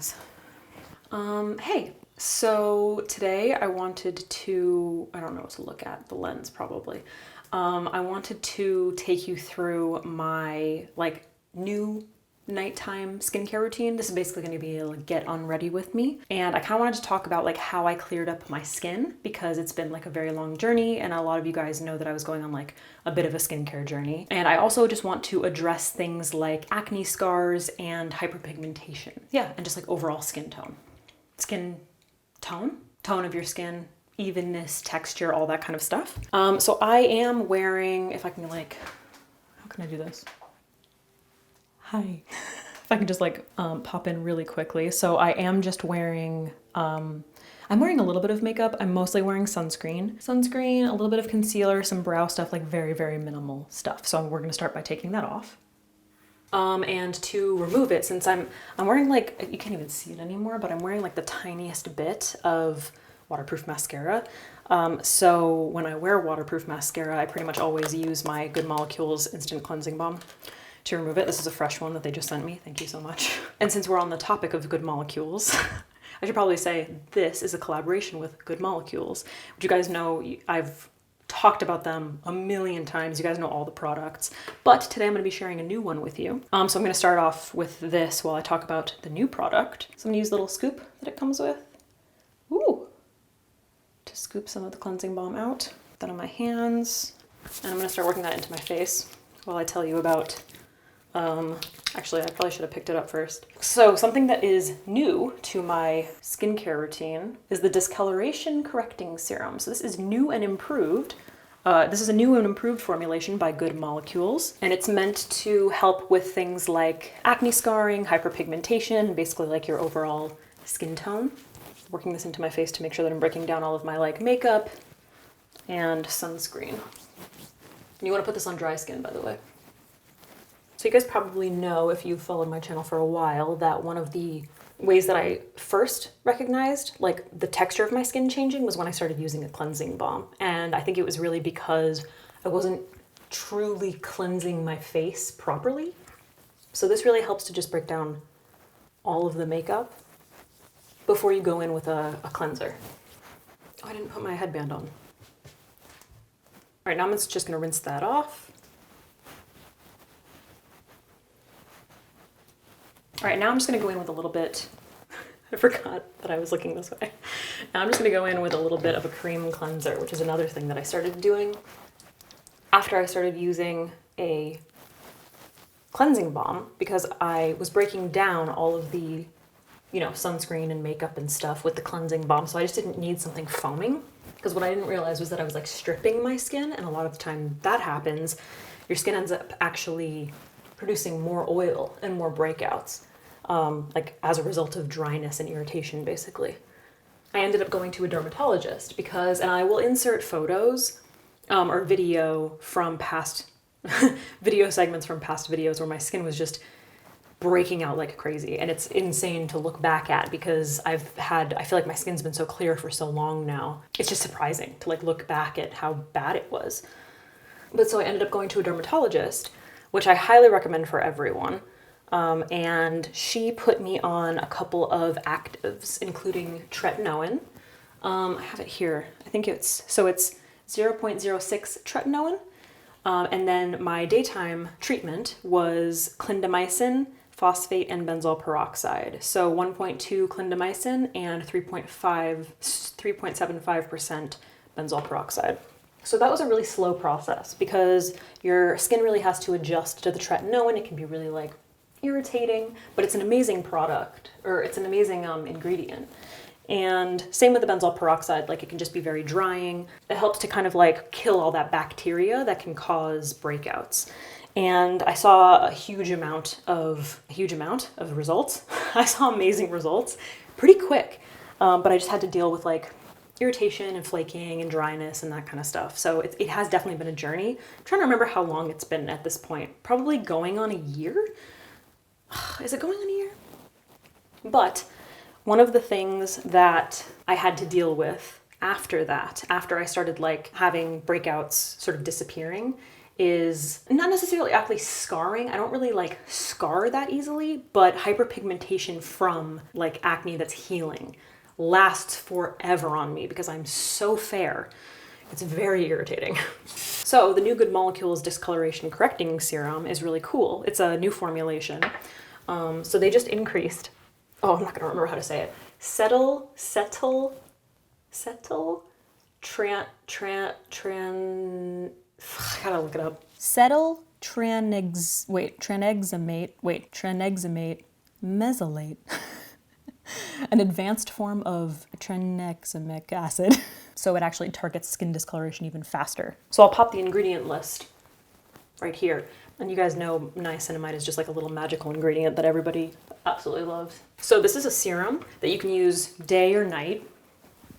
things. Hey, so today I wanted to, I don't know what to look at, the lens probably. I wanted to take you through my like new nighttime skincare routine. This is basically going to be a get on ready with me. And I kind of wanted to talk about like how I cleared up my skin because it's been like a very long journey and a lot of you guys know that I was going on like a bit of a skincare journey. And I also just want to address things like acne scars and hyperpigmentation. Yeah, and just like overall skin tone. Skin tone? Tone of your skin, evenness, texture, all that kind of stuff. So I am wearing, if I can like, how can I do this? Hi. If I can just like pop in really quickly. So I am just wearing, I'm wearing a little bit of makeup. I'm mostly wearing sunscreen. Sunscreen, a little bit of concealer, some brow stuff, like very, very minimal stuff. So we're gonna start by taking that off. And to remove it, since I'm wearing like, you can't even see it anymore, but I'm wearing like the tiniest bit of waterproof mascara. So when I wear waterproof mascara, I pretty much always use my Good Molecules Instant Cleansing Balm to remove it. This is a fresh one that they just sent me. Thank you so much. And since we're on the topic of Good Molecules, I should probably say this is a collaboration with Good Molecules, which you guys know I've talked about them a million times. You guys know all the products, but today I'm going to be sharing a new one with you. So I'm going to start off with this while I talk about the new product. So I'm going to use the little scoop that it comes with. Ooh, to scoop some of the cleansing balm out. Put that on my hands, and I'm going to start working that into my face while I tell you about actually, I probably should have picked it up first. So something that is new to my skincare routine is the Discoloration Correcting Serum. So this is new and improved. This is a new and improved formulation by Good Molecules, and it's meant to help with things like acne scarring, hyperpigmentation, basically like your overall skin tone. Working this into my face to make sure that I'm breaking down all of my like makeup and sunscreen. And you want to put this on dry skin, by the way. So you guys probably know, if you've followed my channel for a while, that one of the ways that I first recognized like the texture of my skin changing was when I started using a cleansing balm. And I think it was really because I wasn't truly cleansing my face properly. So this really helps to just break down all of the makeup before you go in with a cleanser. Oh, I didn't put my headband on. All right, now I'm just gonna rinse that off. All right, now I'm just gonna go in with a little bit, I forgot that I was looking this way. Now I'm just gonna go in with a little bit of a cream cleanser, which is another thing that I started doing after I started using a cleansing balm, because I was breaking down all of the, you know, sunscreen and makeup and stuff with the cleansing balm. So I just didn't need something foaming, because what I didn't realize was that I was like stripping my skin, and a lot of the time that happens, your skin ends up actually producing more oil and more breakouts. Like as a result of dryness and irritation, basically. I ended up going to a dermatologist because, and I will insert photos or video from past, video segments from past videos where my skin was just breaking out like crazy. And it's insane to look back at because I feel like my skin's been so clear for so long now. It's just surprising to like look back at how bad it was. But so I ended up going to a dermatologist, which I highly recommend for everyone. And she put me on a couple of actives, including tretinoin. I have it here. I think it's 0.06 tretinoin. And then my daytime treatment was clindamycin, phosphate, and benzoyl peroxide. So 1.2 clindamycin and 3.75% benzoyl peroxide. So that was a really slow process because your skin really has to adjust to the tretinoin. It can be really like irritating, but it's an amazing product, or it's an amazing ingredient. And same with the benzoyl peroxide, like it can just be very drying. It helps to kind of like kill all that bacteria that can cause breakouts. And I saw a huge amount of results. I saw amazing results pretty quick, but I just had to deal with like irritation and flaking and dryness and that kind of stuff. So it has definitely been a journey. I'm trying to remember how long it's been at this point. Probably going on a year. Is it going on a year? But one of the things that I had to deal with after that, after I started like having breakouts sort of disappearing is not necessarily acne scarring. I don't really like scar that easily, but hyperpigmentation from like acne that's healing lasts forever on me because I'm so fair. It's very irritating. So the new Good Molecules Discoloration Correcting Serum is really cool. It's a new formulation. So they just increased, oh, I'm not gonna remember how to say it. I gotta look it up. Tranexamate mesylate. An advanced form of tranexamic acid. So it actually targets skin discoloration even faster. So I'll pop the ingredient list right here. And you guys know niacinamide is just like a little magical ingredient that everybody absolutely loves. So this is a serum that you can use day or night,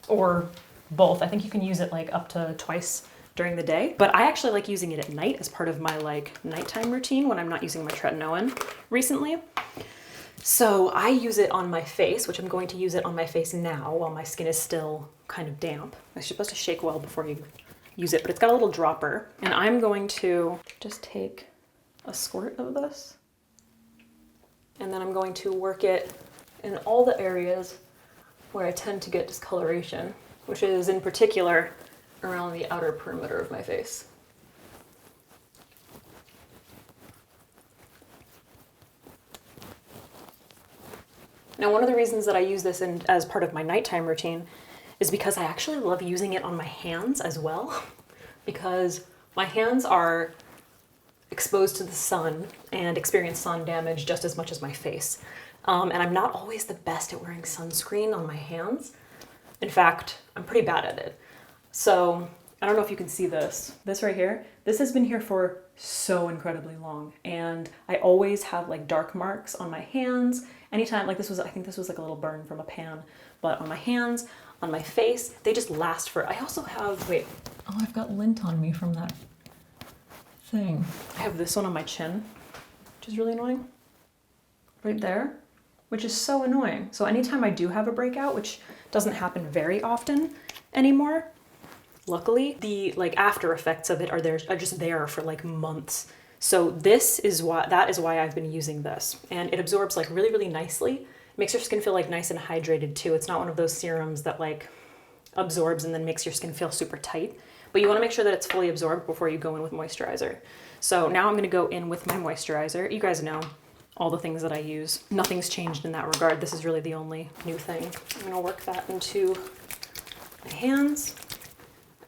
or both. I think you can use it like up to twice during the day, but I actually like using it at night as part of my like nighttime routine when I'm not using my tretinoin recently. So I use it on my face, which I'm going to use it on my face now while my skin is still kind of damp. You're supposed to shake well before you use it, but it's got a little dropper. And I'm going to just take a squirt of this, and then I'm going to work it in all the areas where I tend to get discoloration, which is in particular around the outer perimeter of my face. Now, one of the reasons that I use this as part of my nighttime routine is because I actually love using it on my hands as well, because my hands are exposed to the sun and experience sun damage just as much as my face. And I'm not always the best at wearing sunscreen on my hands. In fact, I'm pretty bad at it. So I don't know if you can see this. This right here, this has been here for so incredibly long. And I always have like dark marks on my hands. Anytime, like I think this was like a little burn from a pan, but on my hands, on my face, they just last for, I also have, wait, oh, I've got lint on me from that thing. I have this one on my chin, which is really annoying. Right there, which is so annoying. So anytime I do have a breakout, which doesn't happen very often anymore, luckily, the like after effects of it are just there for like months. So that is why I've been using this. And it absorbs like really, really nicely. Makes your skin feel like nice and hydrated too. It's not one of those serums that like absorbs and then makes your skin feel super tight. But you want to make sure that it's fully absorbed before you go in with moisturizer. So now I'm going to go in with my moisturizer. You guys know all the things that I use. Nothing's changed in that regard. This is really the only new thing. I'm going to work that into my hands.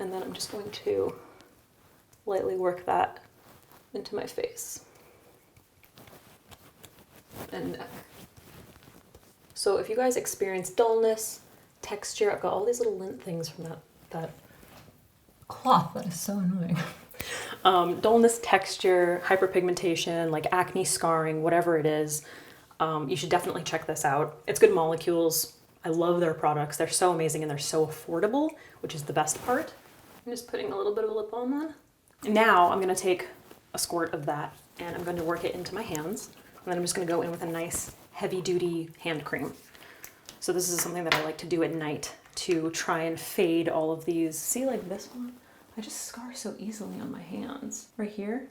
And then I'm just going to lightly work that into my face and neck. So if you guys experience dullness, texture, I've got all these little lint things from that cloth that is so annoying. Dullness, texture, hyperpigmentation, like acne scarring, whatever it is, you should definitely check this out. It's Good Molecules. I love their products. They're so amazing and they're so affordable, which is the best part. I'm just putting a little bit of lip balm on. Now I'm gonna take a squirt of that and I'm going to work it into my hands. And then I'm just going to go in with a nice heavy duty hand cream. So this is something that I like to do at night to try and fade all of these. See, like this one? I just scar so easily on my hands. Right here,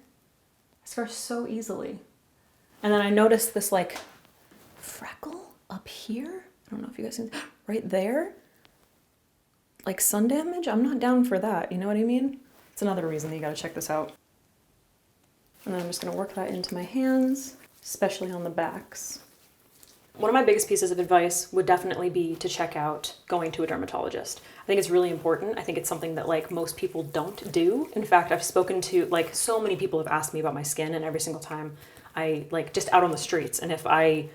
I scar so easily. And then I noticed this like freckle up here. I don't know if you guys can, right there. Like sun damage? I'm not down for that, you know what I mean? It's another reason that you gotta check this out. And then I'm just gonna work that into my hands, especially on the backs. One of my biggest pieces of advice would definitely be to check out going to a dermatologist. I think it's really important. I think it's something that like most people don't do. In fact, I've spoken to like so many people have asked me about my skin, and every single time I like just out on the streets, and if I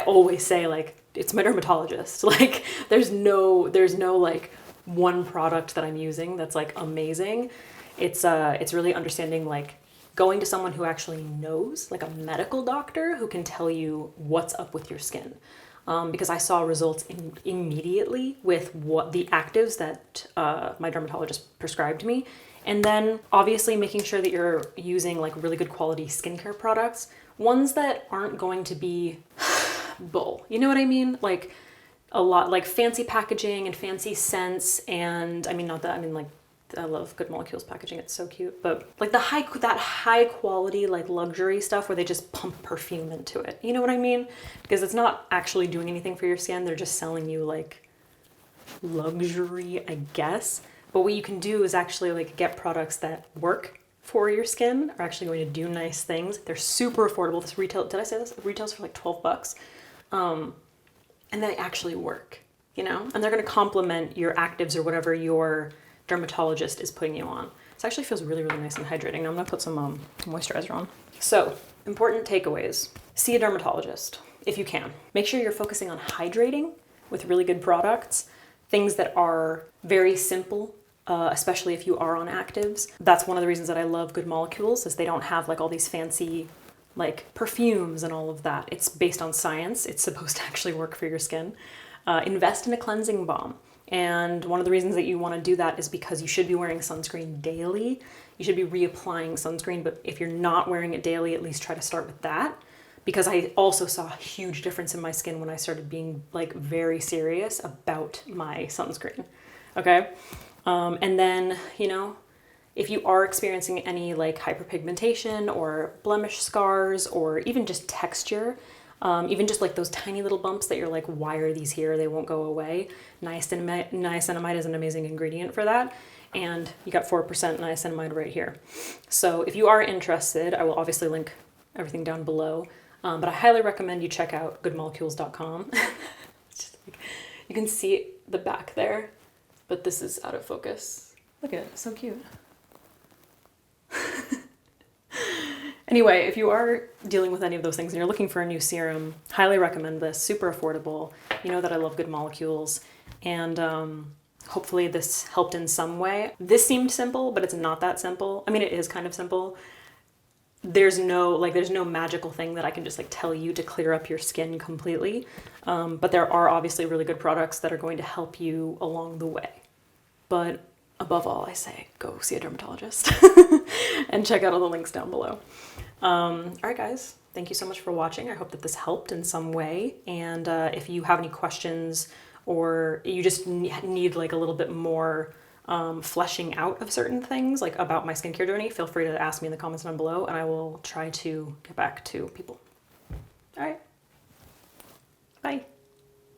always say like, it's my dermatologist. Like there's no like one product that I'm using that's like amazing. It's really understanding like going to someone who actually knows, like a medical doctor who can tell you what's up with your skin. Because I saw results immediately with what the actives that my dermatologist prescribed me. And then obviously making sure that you're using like really good quality skincare products, ones that aren't going to be bull. You know what I mean? Like a lot, like fancy packaging and fancy scents. And I mean, not that, I mean like I love Good Molecules packaging. It's so cute. But like that high quality, like luxury stuff where they just pump perfume into it. You know what I mean? Because it's not actually doing anything for your skin. They're just selling you like luxury, I guess. But what you can do is actually like get products that work for your skin, are actually going to do nice things. They're super affordable. This retail, did I say this? It retails for like 12 bucks. And they actually work, you know? And they're gonna complement your actives or whatever your dermatologist is putting you on. This actually feels really, really nice and hydrating. Now I'm gonna put some moisturizer on. So, important takeaways. See a dermatologist if you can. Make sure you're focusing on hydrating with really good products, things that are very simple, especially if you are on actives. That's one of the reasons that I love Good Molecules, is they don't have like all these fancy like perfumes and all of that. It's based on science. It's supposed to actually work for your skin. Invest in a cleansing balm. And one of the reasons that you want to do that is because you should be wearing sunscreen daily. You should be reapplying sunscreen, but if you're not wearing it daily, at least try to start with that. Because I also saw a huge difference in my skin when I started being like very serious about my sunscreen. Okay? And then, you know, if you are experiencing any like hyperpigmentation or blemish scars or even just texture, even just like those tiny little bumps that you're like, why are these here? They won't go away. Niacinamide is an amazing ingredient for that. And you got 4% niacinamide right here. So if you are interested, I will obviously link everything down below. But I highly recommend you check out goodmolecules.com. You can see the back there, but this is out of focus. Look at it, so cute. Anyway, if you are dealing with any of those things and you're looking for a new serum, highly recommend this. Super affordable. You know that I love Good Molecules, and hopefully this helped in some way. This seemed simple, but it's not that simple. I mean, it is kind of simple. There's no magical thing that I can just like tell you to clear up your skin completely. But there are obviously really good products that are going to help you along the way. But above all, I say go see a dermatologist and check out all the links down below. All right, guys, thank you so much for watching. I hope that this helped in some way. And if you have any questions or you just need like a little bit more fleshing out of certain things, like about my skincare journey, feel free to ask me in the comments down below and I will try to get back to people. All right. Bye.